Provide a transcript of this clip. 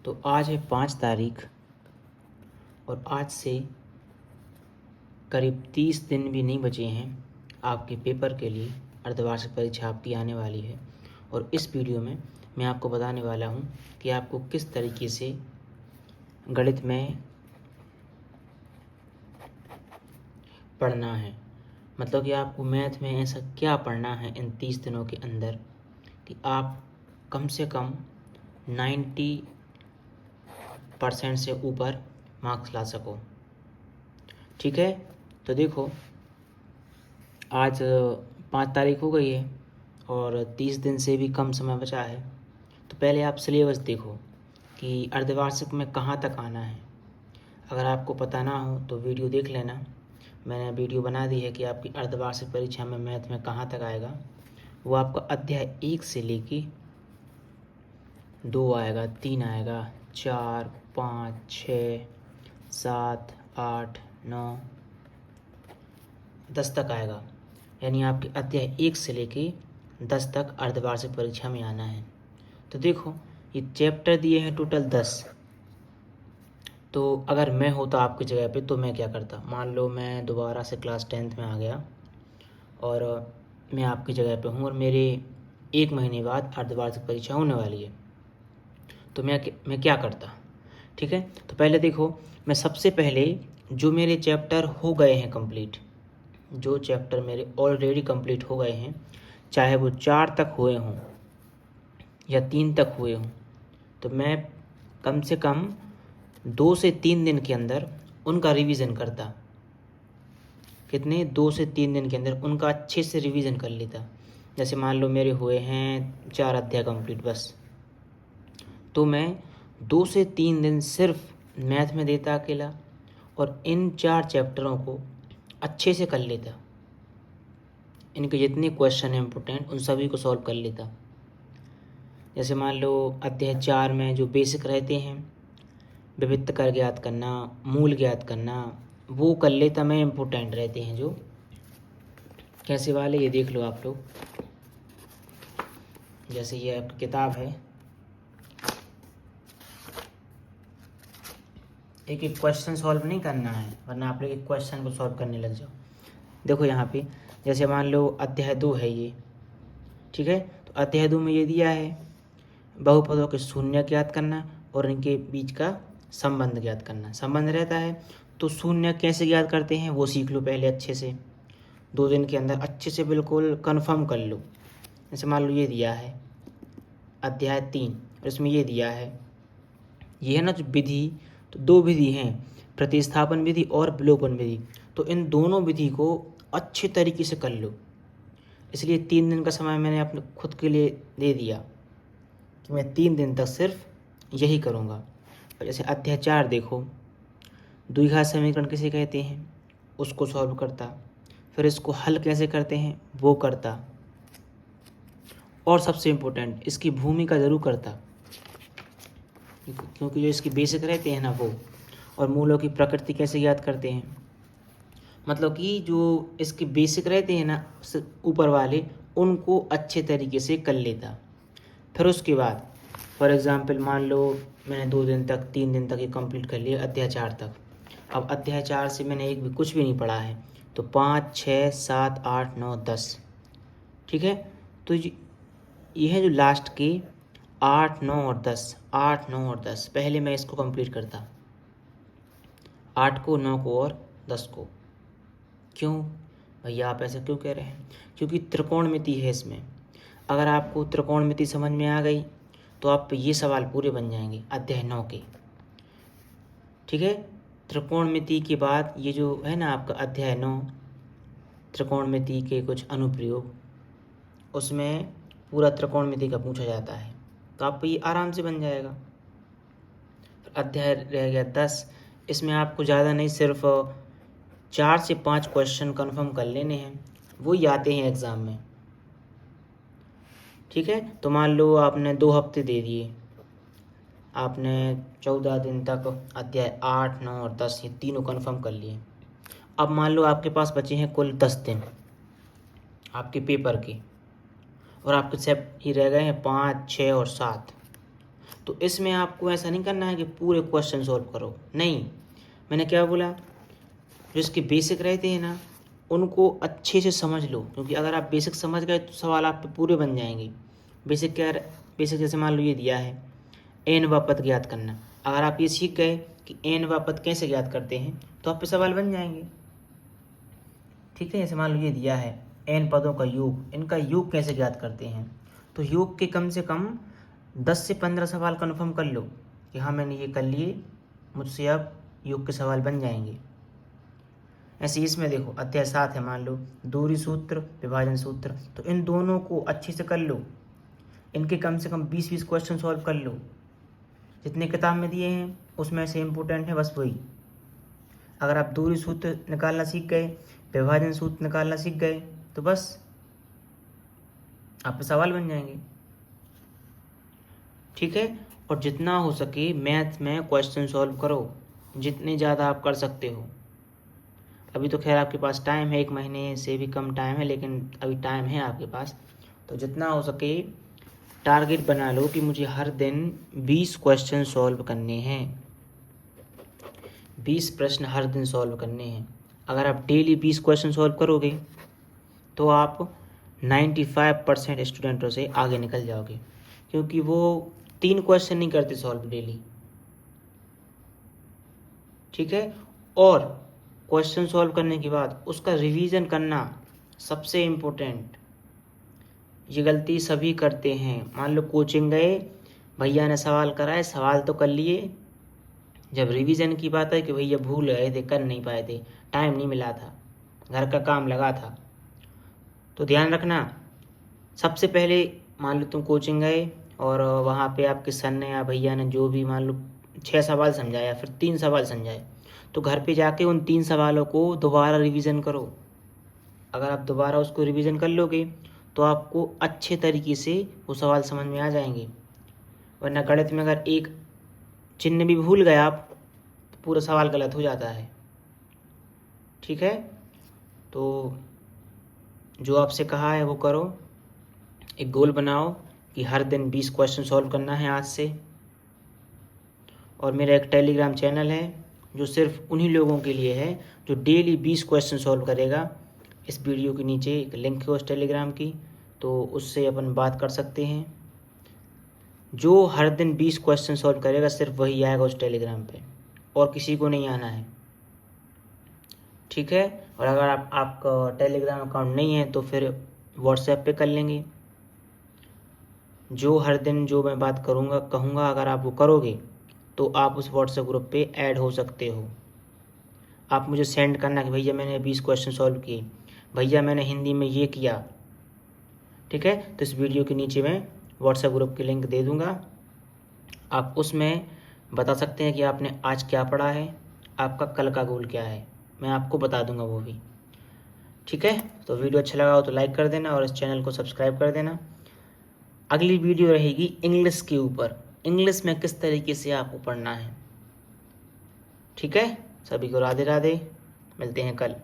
तो आज है 5 तारीख और आज से करीब 30 दिन भी नहीं बचे हैं आपके पेपर के लिए। अर्धवार्षिक परीक्षा आपकी आने वाली है और इस वीडियो में मैं आपको बताने वाला हूँ कि आपको किस तरीके से गणित में पढ़ना है। मतलब कि आपको मैथ में ऐसा क्या पढ़ना है इन 30 दिनों के अंदर कि आप कम से कम 90% से ऊपर मार्क्स ला सको। ठीक है, तो देखो आज 5 तारीख हो गई है और 30 दिन से भी कम समय बचा है। तो पहले आप सिलेबस देखो कि अर्धवार्षिक में कहाँ तक आना है। अगर आपको पता ना हो तो वीडियो देख लेना, मैंने वीडियो बना दी है कि आपकी अर्धवार्षिक परीक्षा में मैथ में कहाँ तक आएगा। वो आपका अध्याय 1 से लेके 2 आएगा, 3 आएगा, 4, 5, 6, 7, 8, 9, 10 तक आएगा। यानी आपके अध्याय 1 से लेके 10 तक अर्धवार्षिक परीक्षा में आना है। तो देखो ये चैप्टर दिए हैं टोटल 10। तो अगर मैं होता आपकी जगह पे तो मैं क्या करता। मान लो मैं दोबारा से क्लास 10th में आ गया और मैं आपकी जगह पे हूँ और मेरे 1 महीने बाद अर्धवार्षिक परीक्षा होने वाली है। तो मैं क्या करता। ठीक है, तो पहले देखो मैं सबसे पहले जो मेरे चैप्टर हो गए हैं कंप्लीट, जो चैप्टर मेरे ऑलरेडी कंप्लीट हो गए हैं, चाहे वो 4 तक हुए हों या 3 तक हुए हों, तो मैं कम से कम 2 से 3 दिन के अंदर उनका रिवीजन करता। कितने 2 से 3 दिन के अंदर उनका अच्छे से रिवीजन कर लेता। जैसे मान लो मेरे हुए हैं 4 अध्याय कंप्लीट बस, तो मैं 2 से 3 दिन सिर्फ मैथ में देता अकेला और इन 4 चैप्टरों को अच्छे से कर लेता। इनके जितने क्वेश्चन हैं इम्पोर्टेंट उन सभी को सॉल्व कर लेता। जैसे मान लो अध्याय 4 में जो बेसिक रहते हैं, विभिन्न कर ज्ञात करना, मूल ज्ञात करना, वो कर लेता मैं। इम्पोर्टेंट रहते हैं जो, कैसे वाले ये देख लो आप लोग। जैसे ये आपकी किताब है, एक एक क्वेश्चन सॉल्व नहीं करना है वरना आप लोग एक क्वेश्चन को सॉल्व करने लग जाओ। देखो यहाँ पे जैसे मान लो अध्याय 2 है ये। ठीक है, तो अध्याय 2 में ये दिया है बहुपदों के शून्य ज्ञात करना और इनके बीच का संबंध ज्ञात करना। संबंध रहता है तो शून्य कैसे ज्ञात करते हैं वो सीख लो पहले अच्छे से, 2 दिन के अंदर अच्छे से बिल्कुल कंफर्म कर लो। जैसे मान लो ये दिया है अध्याय 3 और इसमें ये दिया है, ये है ना जो विधि, तो 2 विधि हैं, प्रतिस्थापन विधि और विलोपन विधि। तो इन दोनों विधि को अच्छे तरीके से कर लो। इसलिए 3 दिन का समय मैंने अपने खुद के लिए दे दिया कि मैं 3 दिन तक सिर्फ यही करूँगा। और जैसे अध्याय 4 देखो, द्विघात समीकरण किसे कहते हैं उसको सॉल्व करता, फिर इसको हल कैसे करते हैं वो करता, और सबसे इम्पोर्टेंट इसकी भूमिका ज़रूर करता, क्योंकि जो इसकी बेसिक रहते हैं ना वो, और मूलों की प्रकृति कैसे याद करते हैं। मतलब कि जो इसके बेसिक रहते हैं ना ऊपर वाले, उनको अच्छे तरीके से कर लेता। फिर उसके बाद फॉर एग्ज़ाम्पल मान लो मैंने 2 दिन तक 3 दिन तक ये कंप्लीट कर लिया अध्याय 4 तक। अब अध्याय 4 से मैंने एक भी कुछ भी नहीं पढ़ा है, तो 5, 6, 7, 8, 9, 10। ठीक है, तो ये है जो लास्ट के 8, 9 और 10, 8, 9 और 10, पहले मैं इसको कंप्लीट करता, 8 को, 9 को और 10 को। क्यों भैया आप ऐसा क्यों कह रहे हैं? क्योंकि त्रिकोणमिति है इसमें। अगर आपको त्रिकोणमिति समझ में आ गई तो आप ये सवाल पूरे बन जाएंगे अध्याय 9 के। ठीक है, त्रिकोणमिति के बाद ये जो है ना आपका अध्याय 9, त्रिकोणमिति के कुछ अनुप्रयोग, उसमें पूरा त्रिकोणमिति का पूछा जाता है, तो आपको ये आराम से बन जाएगा। अध्याय रह गया 10, इसमें आपको ज़्यादा नहीं, सिर्फ 4 से 5 क्वेश्चन कंफर्म कर लेने हैं, वो ही आते हैं एग्ज़ाम में। ठीक है, तो मान लो आपने 2 हफ्ते दे दिए, आपने 14 दिन तक अध्याय 8, 9 और 10 ये तीनों कंफर्म कर लिए। अब मान लो आपके पास बचे हैं कुल 10 दिन आपके पेपर के, और आपके सेट ही रह गए हैं 5, 6 और 7। तो इसमें आपको ऐसा नहीं करना है कि पूरे क्वेश्चन सॉल्व करो, नहीं। मैंने क्या बोला, जो इसके बेसिक रहते हैं ना उनको अच्छे से समझ लो, क्योंकि अगर आप बेसिक समझ गए तो सवाल आप पे पूरे बन जाएंगे। बेसिक क्या, बेसिक जैसे मान लो ये दिया है एन व पद ज्ञात करना, अगर आप ये सीख गए कि एन व पद कैसे ज्ञात करते हैं तो आप पे सवाल बन जाएंगे। ठीक है, जैसे मान लो ये दिया है एन पदों का योग, इनका योग कैसे ज्ञात करते हैं, तो योग के कम से कम 10 से 15 सवाल कन्फर्म कर लो कि हाँ मैंने ये कर लिए, मुझसे अब योग के सवाल बन जाएंगे। ऐसे इसमें देखो अध्याय 7 है, मान लो दूरी सूत्र, विभाजन सूत्र, तो इन दोनों को अच्छे से कर लो, इनके कम से कम 20-20 क्वेश्चन सॉल्व कर लो। जितने किताब में दिए हैं उसमें से इम्पोर्टेंट है बस वही। अगर आप दूरी सूत्र निकालना सीख गए, विभाजन सूत्र निकालना सीख गए तो बस आप पे सवाल बन जाएंगे। ठीक है, और जितना हो सके मैथ में क्वेश्चन सॉल्व करो, जितने ज़्यादा आप कर सकते हो। अभी तो खैर आपके पास टाइम है, 1 महीने से भी कम टाइम है, लेकिन अभी टाइम है आपके पास, तो जितना हो सके टारगेट बना लो कि मुझे हर दिन 20 क्वेश्चन सॉल्व करने हैं, 20 प्रश्न हर दिन सॉल्व करने हैं। अगर आप डेली 20 क्वेश्चन सॉल्व करोगे तो आप 95% स्टूडेंटों से आगे निकल जाओगे, क्योंकि वो 3 क्वेश्चन नहीं करते सॉल्व डेली। ठीक है, और क्वेश्चन सॉल्व करने के बाद उसका रिवीजन करना सबसे इम्पोर्टेंट। ये गलती सभी करते हैं। मान लो कोचिंग गए, भैया ने सवाल कराए, सवाल तो कर लिए, जब रिवीजन की बात है कि भैया भूल गए थे, कर नहीं पाए थे, टाइम नहीं मिला था, घर का काम लगा था, तो ध्यान रखना सबसे पहले मान लो तुम कोचिंग गए और वहाँ पे आपके सर ने या भैया ने जो भी मान लो 6 सवाल समझाया, फिर 3 सवाल समझाए, तो घर पे जाके उन 3 सवालों को दोबारा रिवीजन करो। अगर आप दोबारा उसको रिवीजन कर लोगे तो आपको अच्छे तरीके से वो सवाल समझ में आ जाएंगे। वरना गणित में अगर एक चिन्ह भी भूल गए आप तो पूरा सवाल गलत हो जाता है। ठीक है, तो जो आपसे कहा है वो करो, एक गोल बनाओ कि हर दिन 20 क्वेश्चन सॉल्व करना है आज से। और मेरा एक टेलीग्राम चैनल है जो सिर्फ उन्हीं लोगों के लिए है जो डेली 20 क्वेश्चन सॉल्व करेगा। इस वीडियो के नीचे एक लिंक है उस टेलीग्राम की, तो उससे अपन बात कर सकते हैं। जो हर दिन 20 क्वेश्चन सॉल्व करेगा सिर्फ वही आएगा उस टेलीग्राम पे, और किसी को नहीं आना है। ठीक है, और अगर आपका टेलीग्राम अकाउंट नहीं है तो फिर व्हाट्सएप पे कर लेंगे। जो हर दिन जो मैं बात कहूँगा अगर आप वो करोगे तो आप उस व्हाट्सएप ग्रुप पे ऐड हो सकते हो। आप मुझे सेंड करना कि भैया मैंने 20 क्वेश्चन सॉल्व किए, भैया मैंने हिंदी में ये किया। ठीक है, तो इस वीडियो के नीचे मैं व्हाट्सएप ग्रुप की लिंक दे दूँगा, आप उसमें बता सकते हैं कि आपने आज क्या पढ़ा है, आपका कल का गोल क्या है, मैं आपको बता दूँगा वो भी। ठीक है, तो वीडियो अच्छा लगा हो तो लाइक कर देना और इस चैनल को सब्सक्राइब कर देना। अगली वीडियो रहेगी इंग्लिश के ऊपर, इंग्लिश में किस तरीके से आपको पढ़ना है। ठीक है, सभी को राधे राधे, मिलते हैं कल।